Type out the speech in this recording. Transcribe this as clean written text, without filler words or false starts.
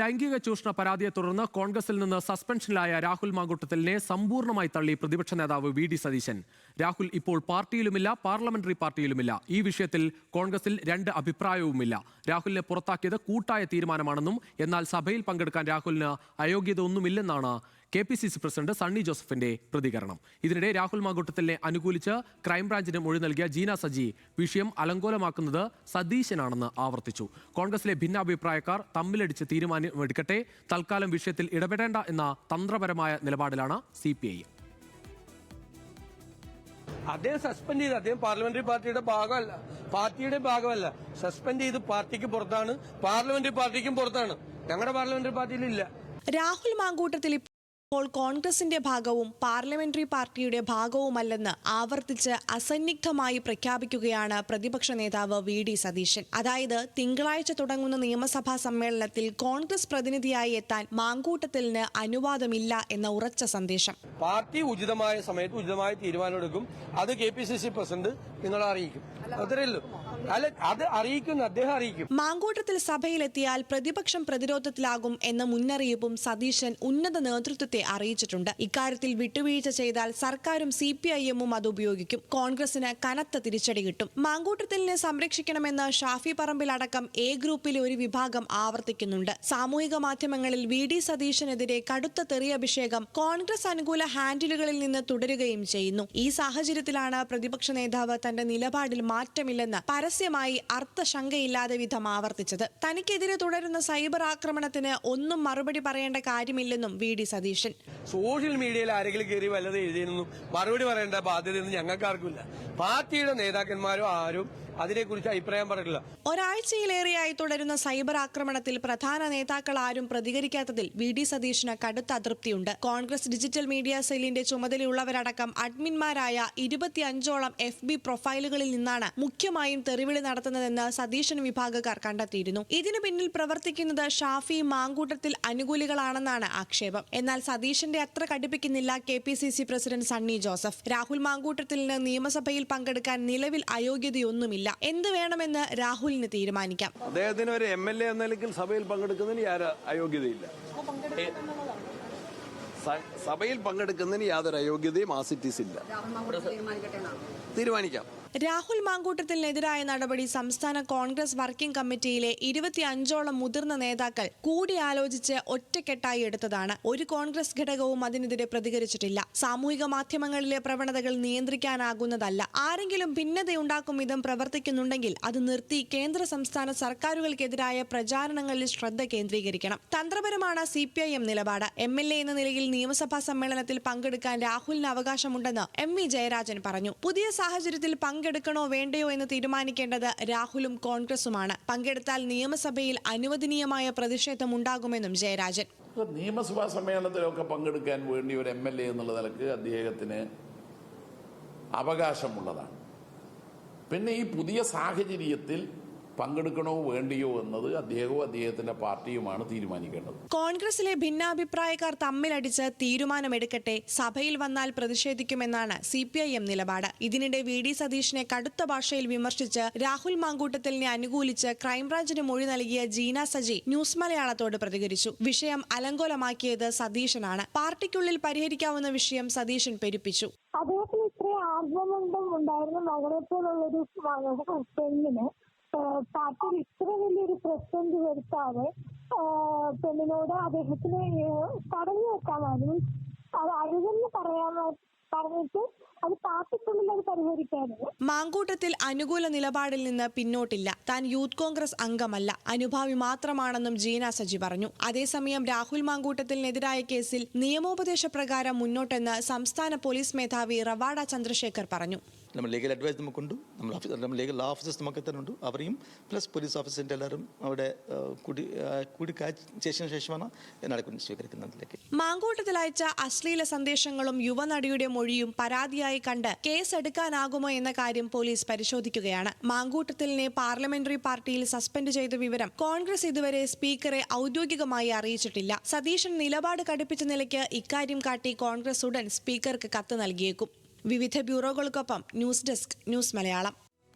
ലൈംഗിക ചൂഷണ പരാതിയെ തുടർന്ന് കോൺഗ്രസിൽ നിന്ന് സസ്പെൻഷനിലായ രാഹുൽ മാങ്കൂട്ടത്തിലിനെ സമ്പൂർണ്ണമായി തള്ളി പ്രതിപക്ഷ നേതാവ് വി ഡി സതീശൻ. രാഹുൽ ഇപ്പോൾ പാർട്ടിയിലുമില്ല, പാർലമെന്ററി പാർട്ടിയിലുമില്ല. ഈ വിഷയത്തിൽ കോൺഗ്രസിൽ രണ്ട് അഭിപ്രായവുമില്ല. രാഹുലിനെ പുറത്താക്കിയത് കൂട്ടായ തീരുമാനമാണെന്നും എന്നാൽ സഭയിൽ പങ്കെടുക്കാൻ രാഹുലിന് അയോഗ്യത ഒന്നുമില്ലെന്നാണ് KPCC പ്രസിഡന്റ് സണ്ണി ജോസഫിന്റെ പ്രതികരണം. ഇതിനിടെ രാഹുൽ മാങ്കൂട്ടത്തിലിനെ അനുകൂലിച്ച് ക്രൈംബ്രാഞ്ചിന് മൊഴി നൽകിയ ജീന സജി വിഷയം അലങ്കോലമാക്കുന്നത് സതീശനാണെന്ന് ആവർത്തിച്ചു. കോൺഗ്രസിലെ ഭിന്നാഭിപ്രായക്കാർ തമ്മിലടിച്ച് തീരുമാനമെടുക്കട്ടെ, തൽക്കാലം വിഷയത്തിൽ ഇടപെടേണ്ട എന്ന തന്ത്രപരമായ നിലപാടിലാണ് CPI. അദ്ദേഹം സസ്പെൻഡ് ചെയ്ത് അദ്ദേഹം പാർലമെന്ററി പാർട്ടിയുടെ ഭാഗമല്ല. സസ്പെൻഡ് ചെയ്ത് പാർട്ടിക്ക് പുറത്താണ്, പാർലമെന്ററി പാർട്ടിക്കും പുറത്താണ്. ഞങ്ങളുടെ പാർലമെന്ററി പാർട്ടിയിലില്ല. രാഹുൽ മാങ്കൂട്ടത്തിൽ ഇപ്പോൾ കോൺഗ്രസിന്റെ ഭാഗവും പാർലമെന്ററി പാർട്ടിയുടെ ഭാഗവുമല്ലെന്ന് ആവർത്തിച്ച് അസന്നിഗ്ധമായി പ്രഖ്യാപിക്കുകയാണ് പ്രതിപക്ഷ നേതാവ് വി ഡി സതീശൻ. അതായത് തിങ്കളാഴ്ച തുടങ്ങുന്ന നിയമസഭാ സമ്മേളനത്തിൽ കോൺഗ്രസ് പ്രതിനിധിയായി എത്താൻ മാങ്കൂട്ടത്തിലിന് അനുവാദമില്ല എന്ന ഉറച്ച സന്ദേശം. പാർട്ടി ഉചിതമായ സമയത്ത് ഉചിതമായ തീരുമാനമെടുക്കും. അത് KPCC പ്രസിഡന്റ് നിങ്ങളെ അറിയിക്കും. അത്രയല്ലോ. അല്ല, അത് അറിയിക്കും, അദ്ദേഹം അറിയിക്കും. മാങ്കൂട്ടത്തിൽ സഭയിലെത്തിയാൽ പ്രതിപക്ഷം പ്രതിരോധത്തിലാകും എന്ന മുന്നറിയിപ്പും സതീശൻ ഉന്നത നേതൃത്വത്തെ അറിയിച്ചിട്ടുണ്ട്. ഇക്കാര്യത്തിൽ വിട്ടുവീഴ്ച ചെയ്താൽ സർക്കാരും CPIM അത് ഉപയോഗിക്കും. കോൺഗ്രസിന് കനത്ത തിരിച്ചടി കിട്ടും. മാങ്കൂട്ടത്തിലിനെ സംരക്ഷിക്കണമെന്ന് ഷാഫി പറമ്പിൽ അടക്കം A ഗ്രൂപ്പിലെ ഒരു വിഭാഗം ആവർത്തിക്കുന്നുണ്ട്. സാമൂഹിക മാധ്യമങ്ങളിൽ വി ഡി സതീശനെതിരെ കടുത്ത തെറിയഭിഷേകം കോൺഗ്രസ് അനുകൂല ഹാൻഡിലുകളിൽ നിന്ന് തുടരുകയും ചെയ്യുന്നു. ഈ സാഹചര്യത്തിലാണ് പ്രതിപക്ഷ നേതാവ് തന്റെ നിലപാടിൽ മാറ്റമില്ലെന്ന് പരസ്യമായി അർത്ഥശങ്കയില്ലാതെ വിധം ആവർത്തിച്ചത്. തനിക്കെതിരെ തുടരുന്ന സൈബർ ആക്രമണത്തിന് ഒന്നും മറുപടി പറയേണ്ട കാര്യമില്ലെന്നും വി ഡി സതീശൻ. സോഷ്യൽ മീഡിയയിൽ ആരെങ്കിലും കയറി വല്ലത് എഴുതിയെന്നും മറുപടി പറയേണ്ട ബാധ്യതയൊന്നും ഞങ്ങൾക്കാർക്കില്ല. പാർട്ടിയുടെ നേതാക്കന്മാരോ ആരും അതിനെക്കുറിച്ച് അഭിപ്രായം പറഞ്ഞിട്ടില്ല. ഒരാഴ്ചയിലേറെയായി തുടരുന്ന സൈബർ ആക്രമണത്തിൽ പ്രധാന നേതാക്കൾ ആരും പ്രതികരിക്കാത്തതിൽ വി ഡി സതീശന് കടുത്ത അതൃപ്തിയുണ്ട്. കോൺഗ്രസ് ഡിജിറ്റൽ മീഡിയ സെല്ലിന്റെ ചുമതലയുള്ളവരടക്കം അഡ്മിന്മാരായ 25ഓളം FB പ്രൊഫൈലുകളിൽ നിന്നാണ് മുഖ്യമായും തെറിവിളി നടത്തുന്നതെന്ന് സതീശൻ വിഭാഗക്കാർ കണ്ടെത്തിയിരുന്നു. ഇതിനു പിന്നിൽ പ്രവർത്തിക്കുന്നത് ഷാഫി മാങ്കൂട്ടത്തിൽ അനുകൂലികളാണെന്നാണ് ആക്ഷേപം. എന്നാൽ സതീശന്റെ അത്ര കടുപ്പിക്കുന്നില്ല KPCC പ്രസിഡന്റ് സണ്ണി ജോസഫ്. രാഹുൽ മാങ്കൂട്ടത്തിലിന് നിയമസഭയിൽ പങ്കെടുക്കാൻ നിലവിൽ അയോഗ്യതയൊന്നുമില്ല. എന്ത് വേണമെന്ന് രാഹുലിന് തീരുമാനിക്കാം. അദ്ദേഹത്തിന് ഒരു MLA എന്ന നിലയ്ക്ക് സഭയിൽ പങ്കെടുക്കുന്നതിന് അയോഗ്യതയില്ല. സഭയിൽ പങ്കെടുക്കുന്നതിന് യാതൊരു അയോഗ്യതയും ഇല്ല. തീരുമാനിക്കാം. രാഹുൽ മാങ്കൂട്ടത്തിനെതിരായ നടപടി സംസ്ഥാന കോൺഗ്രസ് വർക്കിംഗ് കമ്മിറ്റിയിലെ 25ഓളം മുതിർന്ന നേതാക്കൾ കൂടിയാലോചിച്ച് ഒറ്റക്കെട്ടായി എടുത്തതാണ്. ഒരു കോൺഗ്രസ് ഘടകവും അതിനെതിരെ പ്രതികരിച്ചിട്ടില്ല. സാമൂഹിക മാധ്യമങ്ങളിലെ പ്രവണതകൾ നിയന്ത്രിക്കാനാകുന്നതല്ല. ആരെങ്കിലും ഭിന്നതയുണ്ടാക്കും വിധം പ്രവർത്തിക്കുന്നുണ്ടെങ്കിൽ അത് നിർത്തി കേന്ദ്ര സംസ്ഥാന സർക്കാരുകൾക്കെതിരായ പ്രചാരണങ്ങളിൽ ശ്രദ്ധ കേന്ദ്രീകരിക്കണം. തന്ത്രപരമാണ് CPIM നിലപാട്. MLA എന്ന നിലയിൽ നിയമസഭാ സമ്മേളനത്തിൽ പങ്കെടുക്കാൻ രാഹുലിന് അവകാശമുണ്ടെന്ന് MV ജയരാജൻ പറഞ്ഞു. പുതിയ സാഹചര്യത്തിൽ പങ്കെടുക്കണോ വേണ്ടയോ എന്ന് തീരുമാനിക്കേണ്ടത് രാഹുലും കോൺഗ്രസുമാണ്. പങ്കെടുത്താൽ നിയമസഭയിൽ അനുവദനീയമായ പ്രതിഷേധം ഉണ്ടാകുമെന്നും ജയരാജൻ. നിയമസഭാ സമ്മേളനത്തിലൊക്കെ പങ്കെടുക്കാൻ വേണ്ടി ഒരു MLA എന്നുള്ള നിലക്ക് അദ്ദേഹത്തിന് അവകാശമുള്ളതാണ്. പിന്നെ ഈ പുതിയ സാഹചര്യത്തിൽ പങ്കെടുക്കണോ വേണ്ടിയോ എന്നത് അദ്ദേഹവും അദ്ദേഹത്തിന്റെ പാർട്ടിയുമാണ് തീരുമാനിക്കേണ്ടത്. കോൺഗ്രസിലെ ഭിന്നാഭിപ്രായക്കാർ തമ്മിലടിച്ച് തീരുമാനമെടുക്കട്ടെ, സഭയിൽ വന്നാൽ പ്രതിഷേധിക്കുമെന്നാണ് CPIM നിലപാട്. ഇതിനിടെ വി ഡി സതീശനെ കടുത്ത ഭാഷയിൽ വിമർശിച്ച് രാഹുൽ മാങ്കൂട്ടത്തിലിനെ അനുകൂലിച്ച് ക്രൈംബ്രാഞ്ചിന് മൊഴി നൽകിയ ജീന സജി ന്യൂസ് മലയാളത്തോട് പ്രതികരിച്ചു. വിഷയം അലങ്കോലമാക്കിയത് സതീശനാണ്. പാർട്ടിക്കുള്ളിൽ പരിഹരിക്കാവുന്ന വിഷയം സതീശൻ പെരുപ്പിച്ചു. അദ്ദേഹത്തിന് ഇത്രയും ആത്മബന്ധം ഉണ്ടായിരുന്ന മകളെപ്പോലുള്ളൊരു പെണ്ണിന് പാർട്ടിയിൽ ഇത്ര വലിയൊരു പ്രസിഡന്റ് വരുത്താതെ പെണ്ണിനോട് അദ്ദേഹത്തിന് തടഞ്ഞു വെക്കാമായിരുന്നു. അത് അഴുതെന്ന് പറഞ്ഞിട്ട് അത് പാർട്ടിക്കുള്ളിൽ അത് പരിഹരിക്കാറുണ്ട്. മാങ്കൂട്ടത്തിൽ അനുകൂല നിലപാടിൽ നിന്ന് പിന്നോട്ടില്ല. താൻ യൂത്ത് കോൺഗ്രസ് അംഗമല്ല, അനുഭാവി മാത്രമാണെന്നും ജീന സജി പറഞ്ഞു. അതേസമയം രാഹുൽ മാങ്കൂട്ടത്തിനെതിരായ കേസിൽ നിയമോപദേശ പ്രകാരം മുന്നോട്ടെന്ന് സംസ്ഥാന പോലീസ് മേധാവി റവാഡ ചന്ദ്രശേഖർ പറഞ്ഞു. നമ്മൾ ലീഗൽ അഡ്വൈസ് നമുക്കുണ്ട്, നമ്മൾ ലീഗൽ ഓഫീസേഴ്സ് നമുക്ക് തരുന്നുണ്ട്. അവരെയും പ്ലസ് പോലീസ് ഓഫീസറിൻ്റെ എല്ലാവരും അവിടെ കൂടിക്കാഴ്ച ശേഷമാണ് നടക്കുന്നത് സ്വീകരിക്കുന്നതിലേക്ക്. മാങ്കൂട്ടത്തിൽ അയച്ച അശ്ലീല സന്ദേശങ്ങളും യുവനടിയുടെ മൊഴിയും പരാതിയായി കണ്ട് കേസെടുക്കാനാകുമോ എന്ന കാര്യം പോലീസ് പരിശോധിക്കുകയാണ്. മാങ്കൂട്ടത്തിലിനെ പാർലമെന്ററി പാർട്ടിയിൽ സസ്പെൻഡ് ചെയ്ത വിവരം കോൺഗ്രസ് ഇതുവരെ സ്പീക്കറെ ഔദ്യോഗികമായി അറിയിച്ചിട്ടില്ല. സതീശൻ നിലപാട് കടുപ്പിച്ച നിലയ്ക്ക് ഇക്കാര്യം കാട്ടി കോൺഗ്രസ് ഉടൻ സ്പീക്കർക്ക് കത്ത് നൽകിയേക്കും. വിവിധ ബ്യൂറോകൾക്കൊപ്പം ന്യൂസ് ഡെസ്ക് ന്യൂസ് മലയാളം.